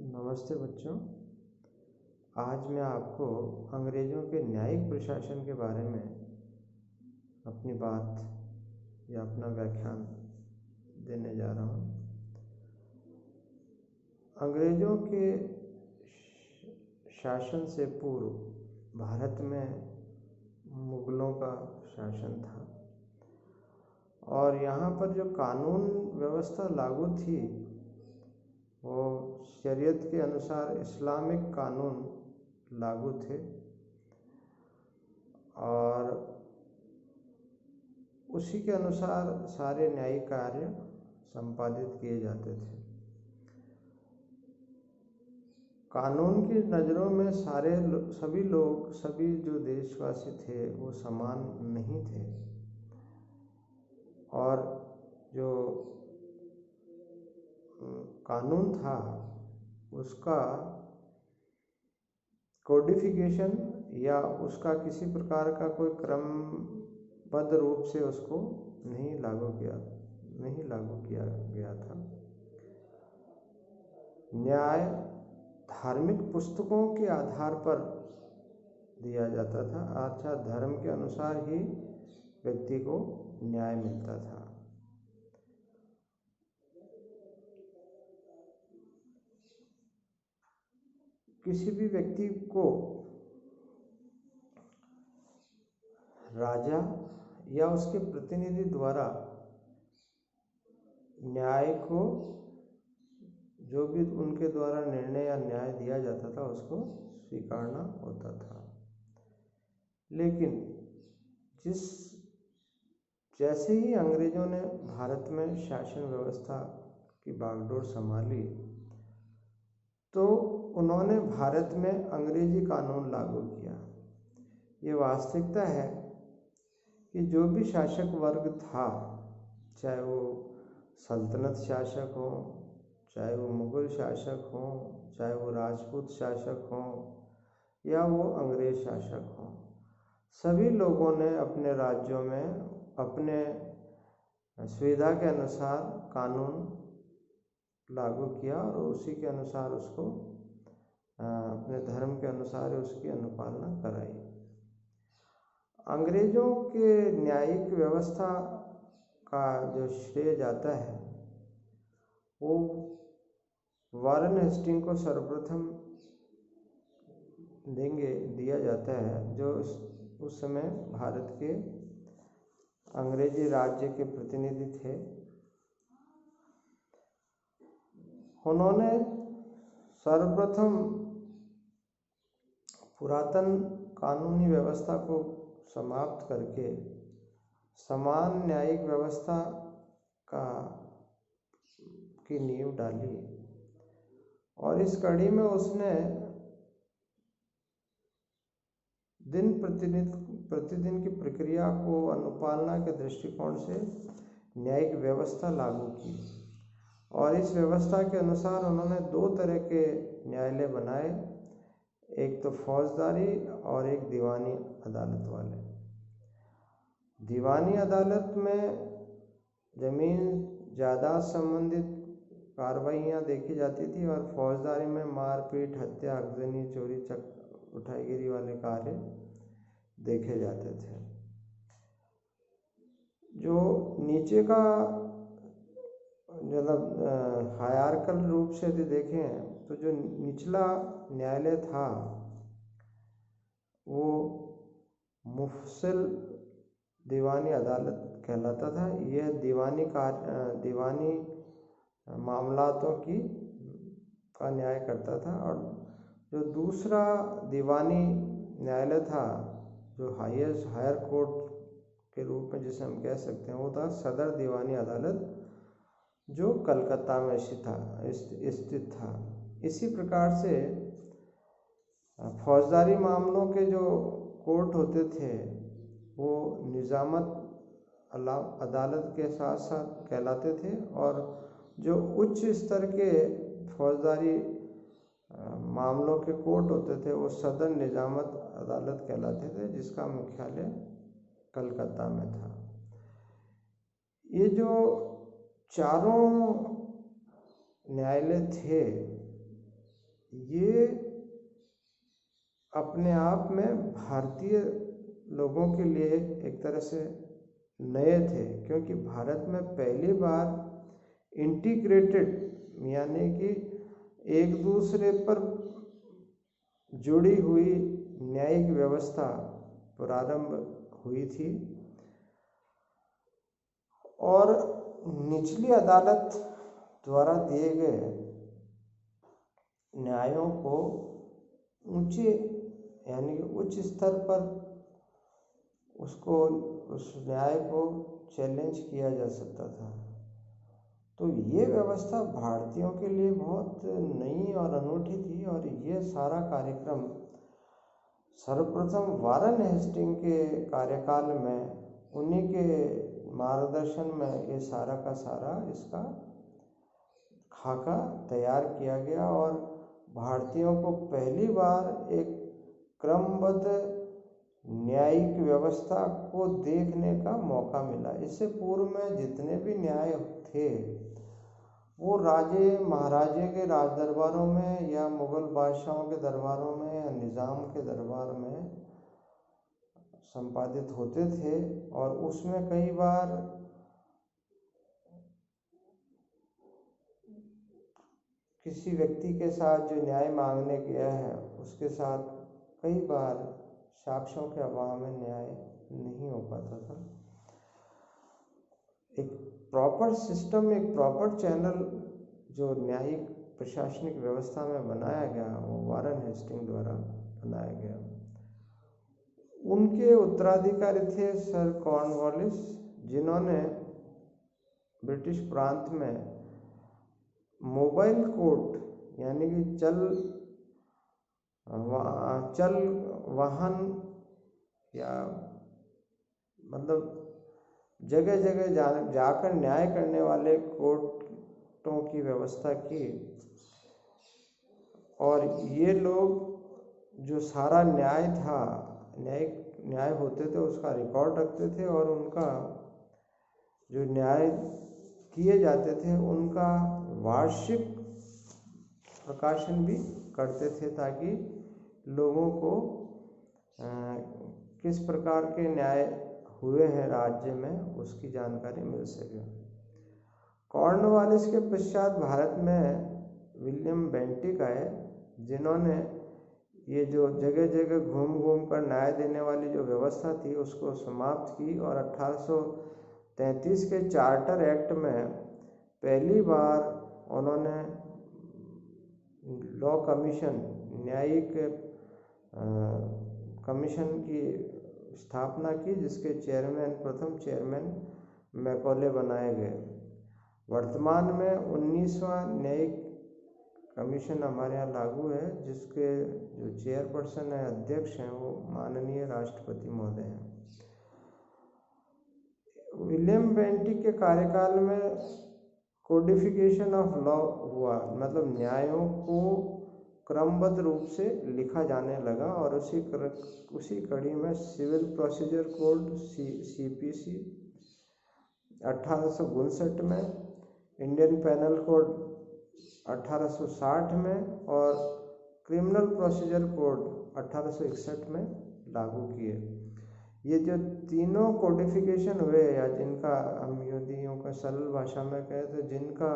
नमस्ते बच्चों। आज मैं आपको अंग्रेज़ों के न्यायिक प्रशासन के बारे में अपनी बात या अपना व्याख्यान देने जा रहा हूँ। अंग्रेज़ों के शासन से पूर्व भारत में मुग़लों का शासन था और यहाँ पर जो कानून व्यवस्था लागू थी वो शरीयत के अनुसार इस्लामिक कानून लागू थे और उसी के अनुसार सारे न्यायिक कार्य संपादित किए जाते थे। कानून की नज़रों में सभी जो देशवासी थे वो समान नहीं थे और जो कानून था उसका कोडिफिकेशन या उसका किसी प्रकार का कोई क्रमबद्ध रूप से उसको नहीं लागू किया गया था। न्याय धार्मिक पुस्तकों के आधार पर दिया जाता था, अर्थात धर्म के अनुसार ही व्यक्ति को न्याय मिलता था। किसी भी व्यक्ति को राजा या उसके प्रतिनिधि द्वारा न्याय को जो भी उनके द्वारा निर्णय या न्याय दिया जाता था उसको स्वीकारना होता था। लेकिन जैसे ही अंग्रेज़ों ने भारत में शासन व्यवस्था की बागडोर संभाली तो उन्होंने भारत में अंग्रेजी कानून लागू किया। ये वास्तविकता है कि जो भी शासक वर्ग था, चाहे वो सल्तनत शासक हो, चाहे वो मुग़ल शासक हो, चाहे वो राजपूत शासक हो या वो अंग्रेज शासक हो, सभी लोगों ने अपने राज्यों में अपने सुविधा के अनुसार कानून लागू किया और उसी के अनुसार उसको अपने धर्म के अनुसार उसकी अनुपालना कराई। अंग्रेज़ों के न्यायिक व्यवस्था का जो श्रेय जाता है वो वारेन हेस्टिंग को सर्वप्रथम दिया जाता है, जो उस समय भारत के अंग्रेजी राज्य के प्रतिनिधि थे। उन्होंने सर्वप्रथम पुरातन कानूनी व्यवस्था को समाप्त करके समान न्यायिक व्यवस्था की नींव डाली और इस कड़ी में उसने दिन प्रतिदिन की प्रक्रिया को अनुपालना के दृष्टिकोण से न्यायिक व्यवस्था लागू की और इस व्यवस्था के अनुसार उन्होंने दो तरह के न्यायालय बनाए, एक तो फौजदारी और एक दीवानी अदालत वाले। दीवानी अदालत में ज़मीन जायदाद संबंधित कार्रवाइयाँ देखी जाती थी और फौजदारी में मारपीट, हत्या, अगजनी, चोरी, उठाईगिरी वाले कार्य देखे जाते थे। जो नीचे का मतलब हायरार्कल रूप से यदि देखें तो जो निचला न्यायालय था वो मुफस्सिल दीवानी अदालत कहलाता था। यह दीवानी मामलातों का न्याय करता था और जो दूसरा दीवानी न्यायालय था, जो हायर कोर्ट के रूप में जिसे हम कह सकते हैं, वो था सदर दीवानी अदालत, जो कलकत्ता में स्थित था। इसी प्रकार से फौजदारी मामलों के जो कोर्ट होते थे वो निजामत अदालत के साथ साथ कहलाते थे और जो उच्च स्तर के फौजदारी मामलों के कोर्ट होते थे वो सदर निजामत अदालत कहलाते थे, जिसका मुख्यालय कलकत्ता में था। ये जो चारों न्यायालय थे ये अपने आप में भारतीय लोगों के लिए एक तरह से नए थे, क्योंकि भारत में पहली बार इंटीग्रेटेड यानी कि एक दूसरे पर जुड़ी हुई न्यायिक व्यवस्था प्रारंभ हुई थी और निचली अदालत द्वारा दिए गए न्यायों को ऊंचे यानी कि उच्च स्तर पर उस न्याय को चैलेंज किया जा सकता था। तो ये व्यवस्था भारतीयों के लिए बहुत नई और अनूठी थी और ये सारा कार्यक्रम सर्वप्रथम वारेन हेस्टिंग के कार्यकाल में उन्हीं के मार्गदर्शन में ये सारा का सारा इसका खाका तैयार किया गया और भारतीयों को पहली बार एक क्रमबद्ध न्यायिक व्यवस्था को देखने का मौका मिला। इससे पूर्व में जितने भी न्याय थे वो राजे महाराजे के राज दरबारों में या मुगल बादशाहों के दरबारों में या निज़ाम के दरबार में संपादित होते थे और उसमें कई बार किसी व्यक्ति के साथ जो न्याय मांगने गया है उसके साथ कई बार साक्ष्यों के अभाव में न्याय नहीं हो पाता था। एक प्रॉपर सिस्टम, एक प्रॉपर चैनल जो न्यायिक प्रशासनिक व्यवस्था में बनाया गया वो वारेन हेस्टिंग द्वारा बनाया गया। उनके उत्तराधिकारी थे सर कॉर्नवालिस, जिन्होंने ब्रिटिश प्रांत में मोबाइल कोर्ट यानी कि चल वाहन या मतलब जगह जगह जाकर न्याय करने वाले कोर्टों की व्यवस्था की और ये लोग जो सारा न्याय था, न्याय होते थे उसका रिकॉर्ड रखते थे और उनका जो न्याय किए जाते थे उनका वार्षिक प्रकाशन भी करते थे ताकि लोगों को किस प्रकार के न्याय हुए हैं राज्य में उसकी जानकारी मिल सके। कॉर्नवालिस के पश्चात भारत में विलियम बेंटिक आए, जिन्होंने ये जो जगह जगह घूम घूम कर न्याय देने वाली जो व्यवस्था थी उसको समाप्त की और 1833 के चार्टर एक्ट में पहली बार उन्होंने लॉ कमीशन, न्यायिक कमीशन की स्थापना की, जिसके प्रथम चेयरमैन मैकॉले बनाए गए। वर्तमान में 19वां न्यायिक कमीशन हमारे यहाँ लागू है, जिसके जो चेयरपर्सन है, अध्यक्ष हैं, वो माननीय राष्ट्रपति महोदय हैं। विलियम बेंटिक के कार्यकाल में कोडिफिकेशन ऑफ लॉ हुआ, मतलब न्यायों को क्रमबद्ध रूप से लिखा जाने लगा और उसी कड़ी में सिविल प्रोसीजर कोड CPC 1859 में, इंडियन पैनल कोड 1860 में और क्रिमिनल प्रोसीजर कोड 1861 में लागू किए। ये जो तीनों कोडिफिकेशन हुए या जिनका हम यूं का सरल भाषा में कहें तो जिनका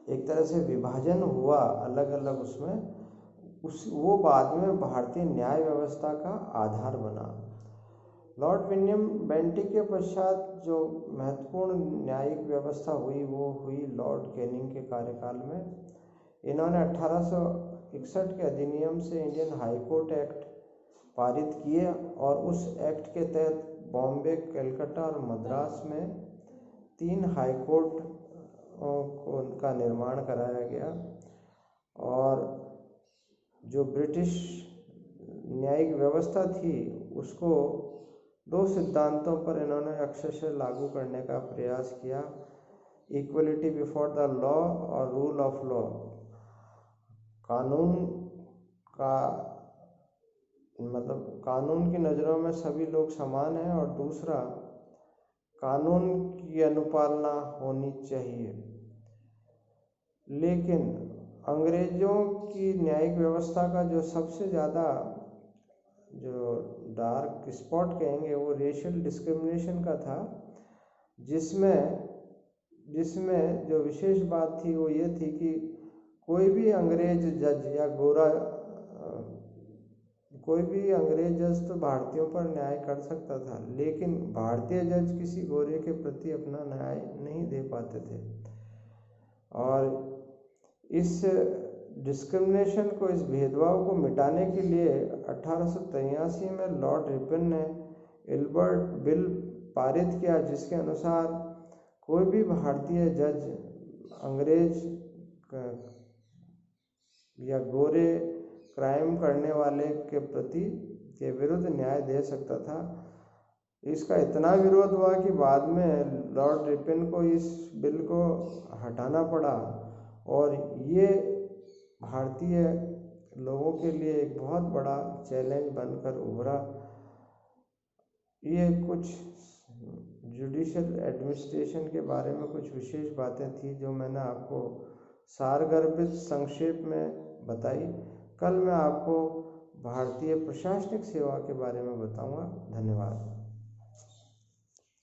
एक तरह से विभाजन हुआ अलग अलग वो बाद में भारतीय न्याय व्यवस्था का आधार बना। लॉर्ड विलियम बेंटिक के पश्चात जो महत्वपूर्ण न्यायिक व्यवस्था हुई वो हुई लॉर्ड कैनिंग के कार्यकाल में। इन्होंने 1861 के अधिनियम से इंडियन हाई कोर्ट एक्ट पारित किए और उस एक्ट के तहत बॉम्बे, कलकत्ता और मद्रास में 3 हाई कोर्ट का निर्माण कराया गया और जो ब्रिटिश न्यायिक व्यवस्था थी उसको 2 सिद्धांतों पर इन्होंने अक्षरशः लागू करने का प्रयास किया, इक्वलिटी बिफोर द लॉ और रूल ऑफ लॉ। कानून की नज़रों में सभी लोग समान हैं और दूसरा कानून की अनुपालना होनी चाहिए। लेकिन अंग्रेज़ों की न्यायिक व्यवस्था का जो सबसे ज़्यादा जो डार्क स्पॉट कहेंगे वो रेशियल डिस्क्रिमिनेशन का था, जिसमें जिसमें जो विशेष बात थी वो ये थी कि कोई भी अंग्रेज जज या कोई भी अंग्रेज जज तो भारतीयों पर न्याय कर सकता था, लेकिन भारतीय जज किसी गोरे के प्रति अपना न्याय नहीं दे पाते थे। और इस डिस्क्रिमिनेशन को, इस भेदभाव को मिटाने के लिए 1883 में लॉर्ड रिपन ने एल्बर्ट बिल पारित किया, जिसके अनुसार कोई भी भारतीय जज अंग्रेज या गोरे क्राइम करने वाले के विरुद्ध न्याय दे सकता था। इसका इतना विरोध हुआ कि बाद में लॉर्ड रिपन को इस बिल को हटाना पड़ा, और ये भारतीय लोगों के लिए एक बहुत बड़ा चैलेंज बनकर उभरा। ये कुछ जुडिशल एडमिनिस्ट्रेशन के बारे में कुछ विशेष बातें थी जो मैंने आपको सारगर्भित संक्षेप में बताई। कल मैं आपको भारतीय प्रशासनिक सेवा के बारे में बताऊंगा। धन्यवाद।